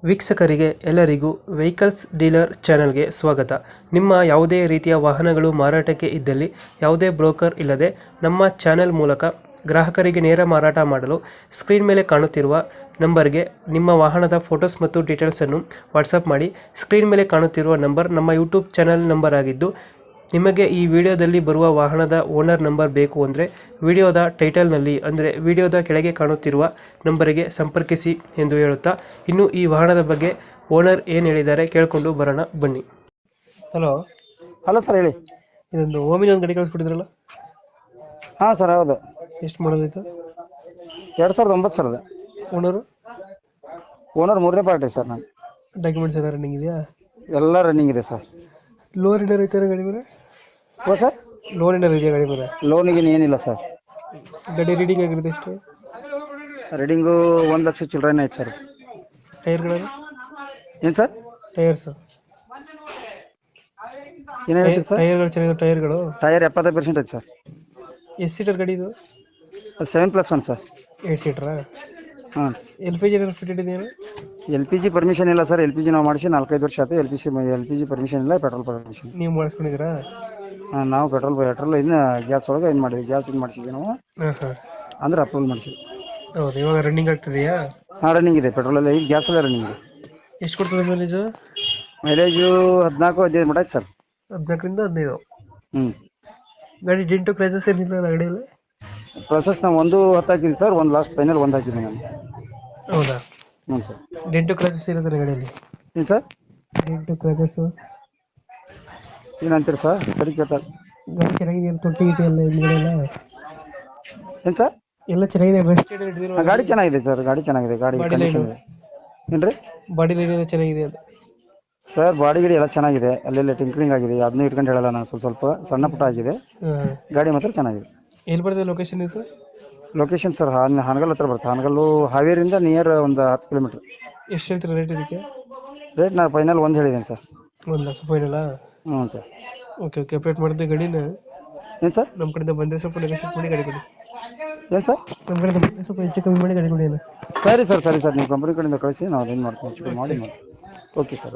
ವೀಕ್ಷಕರಿಗೆ ಎಲ್ಲರಿಗೂ vehicles dealer ಚಾನೆಲ್ಗೆ ಸ್ವಾಗತ. ನಿಮ್ಮ ಯಾವುದೇ ರೀತಿಯ ವಾಹನಗಳು ಮಾರಾಟಕ್ಕೆ ಇದ್ದಲ್ಲಿ ಯಾವುದೇ ಬ್ರೋಕರ್ ಇಲ್ಲದೆ ನಮ್ಮ ಚಾನೆಲ್ ಮೂಲಕ ಗ್ರಾಹಕರಿಗೆ ನೇರ ಮಾರಾಟ ಮಾಡಲು ಸ್ಕ್ರೀನ್ ಮೇಲೆ ಕಾಣುತ್ತಿರುವ ನಂಬರ್ಗೆ ನಿಮ್ಮ ವಾಹನದ ಫೋಟೋಸ್ ಮತ್ತು ಡೀಟೇಲ್ಸನ್ನು ವಾಟ್ಸಪ್ ಮಾಡಿ. ಸ್ಕ್ರೀನ್ ಮೇಲೆ ಕಾಣುತ್ತಿರುವ ನಂಬರ್ ನಮ್ಮ ಯೂಟ್ಯೂಬ್ ಚಾನೆಲ್ ನಂಬರ್ ಆಗಿದ್ದು, ನಿಮಗೆ ಈ ವಿಡಿಯೋದಲ್ಲಿ ಬರುವ ವಾಹನದ ಓನರ್ ನಂಬರ್ ಬೇಕು ಅಂದರೆ ವಿಡಿಯೋದ ಟೈಟಲ್ನಲ್ಲಿ ಅಂದರೆ ವಿಡಿಯೋದ ಕೆಳಗೆ ಕಾಣುತ್ತಿರುವ ನಂಬರಿಗೆ ಸಂಪರ್ಕಿಸಿ ಎಂದು ಹೇಳುತ್ತಾ, ಇನ್ನು ಈ ವಾಹನದ ಬಗ್ಗೆ ಓನರ್ ಏನು ಹೇಳಿದ್ದಾರೆ ಕೇಳಿಕೊಂಡು ಬರೋಣ ಬನ್ನಿ. ಹಲೋ ಹಲೋ ಸರ್, ಹೇಳಿ. ಇದೊಂದು ಓಮಿನಿ ಒಂದು ಗಾಡಿ ಕಳಿಸ್ಬಿಟ್ಟಿದ್ರಲ್ಲ, ಹಾಂ ಸರ್, ಹೌದು. ಎಷ್ಟು ಮಾಡೋದಿತ್ತು? 2009 ಸರ್ ಅದು. ಓನರು ಓನರ್ ಮೂರನೇ ಪಾರ್ಟಿ ಸರ್. ನಾನು ಡಾಕ್ಯುಮೆಂಟ್ಸ್ ಎಲ್ಲ ರನ್ನಿಂಗ್ ಇದೆಯಾ? ಎಲ್ಲ ರನ್ನಿಂಗ್ ಇದೆ ಸರ್. ಲೋನ್ ಏನಾರು ಐತೆ ಗಾಡಿ ಮೇಲೆ? ಓ ಸರ್, ಲೋನ್ ಏನಾರು ಇದೆಯಾ ಗಾಡಿ ಮೇಲೆ? ಲೋನಿಗೆ ಏನಿಲ್ಲ ಸರ್. ಗಾಡಿ ರೀಡಿಂಗ್ ಆಗಿರುತ್ತೆ ಎಷ್ಟು? ರೀಡಿಂಗು 1 ಲಕ್ಷ ಚಿಲ್ಡ್ರನ್ ಐತೆ ಸರ್. ಟೈರ್ಗಳನ್ನು ಏನು ಸರ್? ಟೈರ್ಸ್ ಏನು ಹೇಳ್ತೀರಿ ಸರ್? ಟೈರ್ಗಳು ಚೆನ್ನಾಗಿದೆ. ಟೈರ್ಗಳು ಟೈರ್ 70% ಐತೆ ಸರ್. ಎಷ್ಟು ಸೀಟರ್ ಗಾಡಿ ಇದು? 7+1 ಸರ್. 8 ಸೀಟ್ರಾ? ಹಾಂ. LPG ಏನಾದ್ರು ಫಿಟೆಡ್ ಇದೆಯಾ? LPG ಪರ್ಮಿಷನ್ ಇಲ್ಲ ಸರ್. LPG ನಾವು ಮಾಡಿಸಿ 4-5 ವರ್ಷ ಆಯ್ತು. LPG ಪರ್ಮಿಷನ್ ಇಲ್ಲ, ಪೆಟ್ರೋಲ್ ಪರ್ಮಿಷನ್. ನೀವು ಮಾಡಿಸ್ಕೊಂಡಿದ್ದೀರಾ? ಹಾಂ, ನಾವು ಪೆಟ್ರೋಲ್ ಇನ್ನು ಗ್ಯಾಸ್ ಒಳಗೆ ಇದು ಮಾಡಿದ್ವಿ. ಗ್ಯಾಸ್ ಇದು ಮಾಡಿಸಿದ್ವಿ ನಾವು. ಹಾಂ ಹಾಂ, ಅಂದ್ರೆ ಅಪ್ರೂವಲ್ ಮಾಡಿಸಿದ್ವಿ. ಹೌದು. ಇವಾಗ ರನ್ನಿಂಗ್ ಆಗ್ತಿದೆಯಾ? ಹಾಂ, ರನ್ನಿಂಗ್ ಇದೆ. ಪೆಟ್ರೋಲ್ ಈಗ ಗ್ಯಾಸ್ ಎಲ್ಲ ರನ್ನಿಂಗ್ ಇದೆ. ಎಷ್ಟು ಕೊಡ್ತದೆ ಮೈಲೇಜು? ಮೈಲೇಜು 14-15 ಮಟ್ಟ ಐತೆ ಸರ್. 14ರಿಂದ 15. ಹ್ಞೂ. ಗಾಡಿ ಡೆಂಟು ಕ್ರೈಸಸ್ ಏನಿಲ್ಲ ಗಾಡಿಯಲ್ಲಿ? ಪ್ರೊಸೆಸ್ ನಾವು 1-10 ಹಾಕಿದ್ವಿ ಸರ್. ಒಂದು ಲಾಸ್ಟ್ ಫೈನಲ್ 1 ಹಾಕಿದ್ವಿ ನಾನು. ಹೌದಾ? ಹ್ಞೂ ಸರ್. ಡೆಂಟು ಕ್ರೈಸಸ್ ಇರುತ್ತೆ ಗಾಡಿಯಲ್ಲಿ? ಏನು ಸರ್? ಡೆಂಟು ಕ್ರೈಸಸ್ ಏನಂತೀರಿ ಸರ್? ಸರಿ ಕೇಳ್ತಾರೆ. ಗಾಡಿ ಚೆನ್ನಾಗಿದೆ? ತೊಟ್ಟಿ ಗಿಟ್ಟಿ ಎಲ್ಲ ಹಿಂದ್ಗಡೆ ಎಲ್ಲ ಏನು ಸರ್? ಎಲ್ಲ ಚೆನ್ನಾಗಿದೆ. ರೆಸ್ಟ್ ಗಾಡಿ ಚೆನ್ನಾಗಿದೆ ಸರ್. ಗಾಡಿ ಚೆನ್ನಾಗಿದೆ. ಗಾಡಿ ಬಾಡಿ ಕಂಡೀಷನ್ ಲೈನು? ಇದೆ. ಏನು ರೀ? ಬಾಡಿ ಲೈನ್ ಎಲ್ಲ ಚೆನ್ನಾಗಿದೆ ಅದು? ಸರ್, ಬಾಡಿ ಗಿಡಿ ಎಲ್ಲ ಚೆನ್ನಾಗಿದೆ. ಅಲ್ಲೆಲ್ಲ ಟಿಂಕ್ರಿಂಗ್ ಆಗಿದೆ. ಅದನ್ನೂ ಇಟ್ಕೊಂಡು ಹೇಳಲ್ಲ ನಾನು. ಸ್ವಲ್ಪ ಸಣ್ಣ ಪುಟ್ಟ ಆಗಿದೆ. ಹಾಂ. ಗಾಡಿ ಮಾತ್ರ ಚೆನ್ನಾಗಿದೆ. ಎಲ್ಲಿ ಬರ್ತದೆ ಲೊಕೇಶನ್ ಇದು? ಲೊಕೇಶನ್ ಸರ್ ಹಾನಗಲ್ ಹತ್ರ ಬರುತ್ತೆ. ಹಾನಗಲ್ಲು ಹಾವೇರಿಯಿಂದ ನಿಯರ್ ಒಂದು 10 ಕಿಲೋಮೀಟ್ರ್. ಎಷ್ಟು ಹೇಳ್ತೀರಾ ರೇಟ್ ಇದಕ್ಕೆ? ರೇಟ್ ನಾನು ಫೈನಲ್ 1 ಹೇಳಿದ್ದೀನಿ ಸರ್. 1 ಲಕ್ಷ ಫೈನಲ್ಲಾ? ಹ್ಞೂ ಸರ್. ಓಕೆ ಓಕೆ, ಅಪ್ಡೇಟ್ ಮಾಡಿದ್ದೆ ಗಾಡಿನ. ಏನು ಸರ್? ನಮ್ಮ ಕಡೆಯಿಂದ ಬಂದರೆ ಸ್ವಲ್ಪ ನೆಗೋಷಿಯೇಟ್ ಮಾಡಿ ಗಾಡಿ ಕೊಡಿ. ಏನು ಸರ್? ನಮ್ಮ ಕಡೆಯಿಂದ ಬಂದರೆ ಸ್ವಲ್ಪ ಹೆಚ್ಚು ಕಮ್ಮಿ ಮಾಡಿ ಗಾಡಿ ಕೊಡಿ. ಸರಿ ಸರ್, ನೀವು ಕಂಪ್ನಿ ಕಡೆಯಿಂದ ಕಳಿಸಿ, ನಾವು ಅದೇನು ಮಾಡ್ತೀವಿ, ಹೆಚ್ಚು ಕಮ್ಮಿ ಮಾಡಿ. Okay sir.